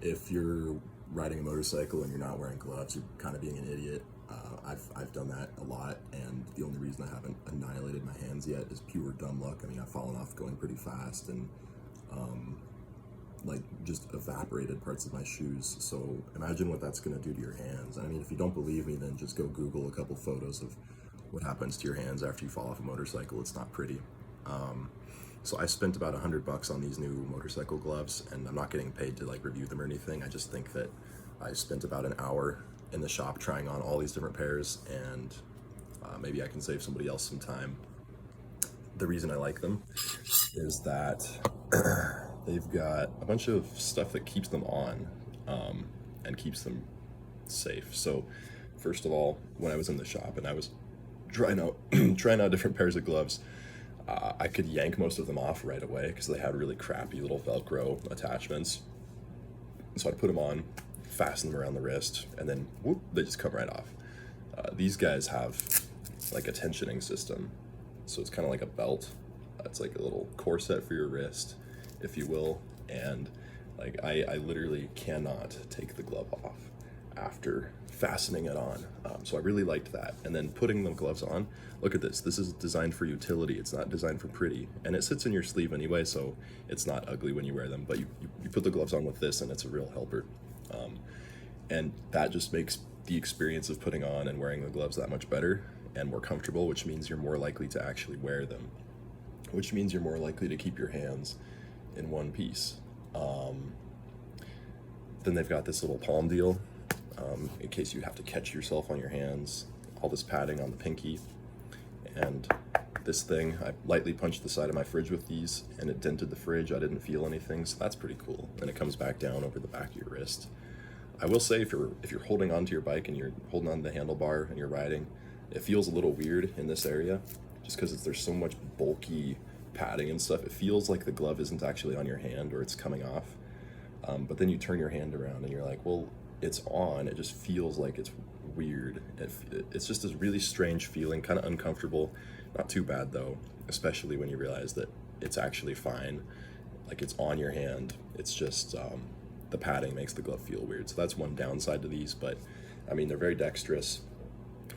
if you're riding a motorcycle and you're not wearing gloves, you're kind of being an idiot. I've done that a lot, and the only reason I haven't annihilated my hands yet is pure dumb luck. I mean, I've fallen off going pretty fast and like just evaporated parts of my shoes. So imagine what that's gonna do to your hands. I mean, if you don't believe me, then just go Google a couple photos of what happens to your hands after you fall off a motorcycle. It's not pretty. So I spent about $100 on these new motorcycle gloves, and I'm not getting paid to like review them or anything. I just think that I spent about an hour in the shop trying on all these different pairs, and maybe I can save somebody else some time. The reason I like them is that they've got a bunch of stuff that keeps them on and keeps them safe. So first of all, when I was in the shop and I was trying out trying out different pairs of gloves, I could yank most of them off right away because they had really crappy little Velcro attachments. So I'd put them on, fasten them around the wrist, and then whoop, they just come right off. These guys have like a tensioning system. So it's kind of like a belt. It's like a little corset for your wrist, if you will. And like I literally cannot take the glove off after fastening it on. So I really liked that. And then putting the gloves on, look at this. This is designed for utility. It's not designed for pretty. And it sits in your sleeve anyway, so it's not ugly when you wear them. But you put the gloves on with this and it's a real helper. And that just makes the experience of putting on and wearing the gloves that much better and more comfortable, which means you're more likely to actually wear them, which means you're more likely to keep your hands in one piece. Then they've got this little palm deal, in case you have to catch yourself on your hands, all this padding on the pinky. And this thing, I lightly punched the side of my fridge with these and it dented the fridge. I didn't feel anything, so that's pretty cool. And it comes back down over the back of your wrist. I will say, if you're holding onto your bike and you're holding on to the handlebar and you're riding, it feels a little weird in this area just because there's so much bulky padding and stuff. It feels like the glove isn't actually on your hand or it's coming off. But then you turn your hand around and you're like, well, it's on. It just feels like it's weird. It's just this really strange feeling, kind of uncomfortable. Not too bad though, especially when you realize that it's actually fine. Like it's on your hand. It's just the padding makes the glove feel weird. So that's one downside to these, but I mean, they're very dexterous.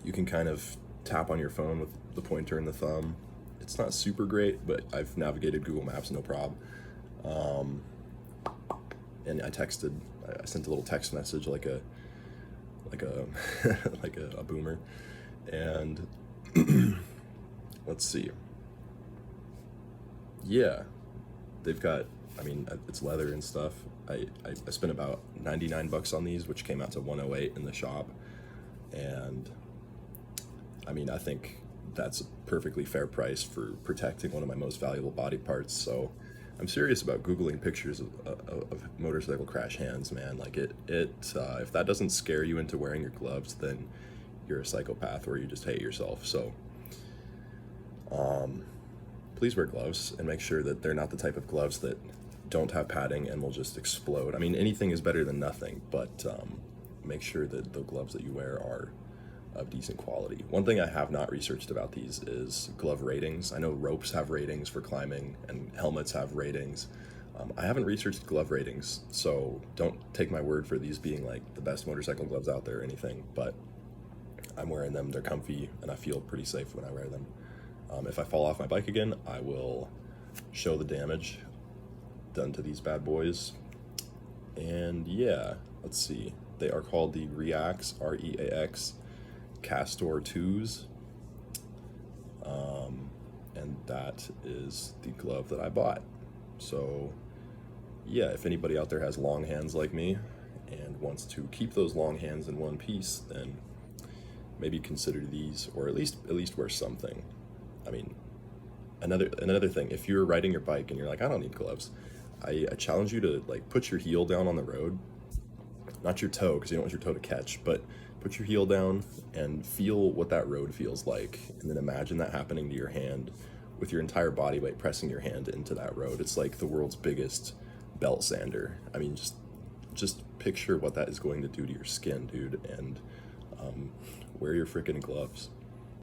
You can kind of tap on your phone with the pointer and the thumb. It's not super great, but I've navigated Google Maps no problem. And I sent a little text message like a like a boomer. And let's see. Yeah, they've got, I mean, it's leather and stuff. I spent about $99 on these, which came out to $108 in the shop. And I mean, I think that's a perfectly fair price for protecting one of my most valuable body parts. So I'm serious about Googling pictures of motorcycle crash hands, man. Like if that doesn't scare you into wearing your gloves, then you're a psychopath or you just hate yourself. So please wear gloves and make sure that they're not the type of gloves that don't have padding and will just explode. I mean, anything is better than nothing, but make sure that the gloves that you wear are of decent quality. One thing I have not researched about these is glove ratings. I know ropes have ratings for climbing and helmets have ratings. I haven't researched glove ratings, so don't take my word for these being like the best motorcycle gloves out there or anything, but I'm wearing them, they're comfy, and I feel pretty safe when I wear them. If I fall off my bike again, I will show the damage done to these bad boys. And yeah, let's see. They are called the Reax, R-E-A-X, Castor 2s. And that is the glove that I bought. So yeah, if anybody out there has long hands like me and wants to keep those long hands in one piece, then maybe consider these, or at least wear something. I mean, another thing, if you're riding your bike and you're like, I don't need gloves, I challenge you to like put your heel down on the road, not your toe, because you don't want your toe to catch, but put your heel down and feel what that road feels like, and then imagine that happening to your hand with your entire body weight pressing your hand into that road. It's like the world's biggest belt sander. I mean, just picture what that is going to do to your skin, dude, and wear your freaking gloves.